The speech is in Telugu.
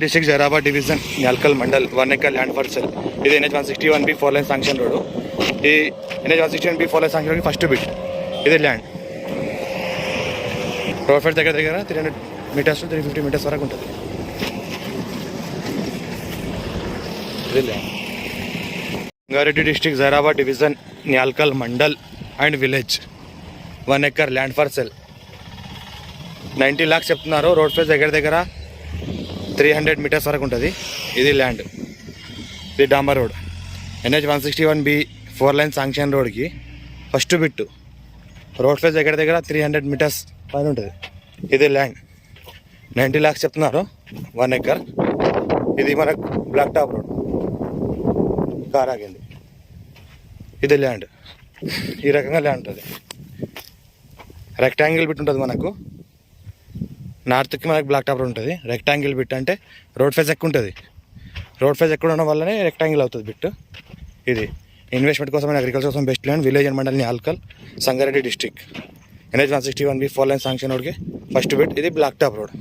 District Zaheerabad division Nyalkal mandal 1 acre land for sale. ఇది NH 161B 4 lane sanction road. ఈ NH 161B 4 lane sanction road first bit. ఇది ల్యాండ్ రోడ్ ఫేర్ దగ్గర 300 మీటర్స్ 350 మీటర్స్ వరకు ఉంటుంది. ఇది land Rangareddy district Zaheerabad division Nyalkal mandal and village 1 acre land for sale. 90 lakhs చెప్తున్నారు. రోడ్ ఫేర్ దగ్గర 300 మీటర్స్ వరకు ఉంటుంది. ఇది ల్యాండ్. ఇది డాంబర్ road. NH 161B 4 lane sanction రోడ్కి ఫస్ట్ బిట్టు. రోడ్ ఫేస్ దగ్గర 300 మీటర్స్ పైన ఉంటుంది. ఇది ల్యాండ్. 90 lakhs చెప్తున్నారు. 1 acre. ఇది మనకు బ్లాక్ టాప్ రోడ్. కార్ ఆగింది. ఇది ల్యాండ్. ఈ రకంగా ల్యాండ్ ఉంటుంది. రెక్టాంగిల్ బిట్ ఉంటుంది మనకు. నార్త్కి మనకు బ్లాక్ టాప్ రోడ్ ఉంటుంది. రెక్టాంగిల్ బిట్ అంటే రోడ్ ఫేస్ ఎక్కువ ఉంటుంది. రోడ్ ఫేస్ ఎక్కువ ఉండడం వల్లనే రెక్టాంగిల్ అవుతుంది బిట్. ఇది ఇన్వెస్ట్మెంట్ కోసం అగ్రికల్చర్ కోసం best land. Village and mandal Nyalkal Sangareddy district. NH 161B 4 lane sanction రోడ్కి ఫస్ట్ బిట్. ఇది బ్లాక్ టాప్ రోడ్.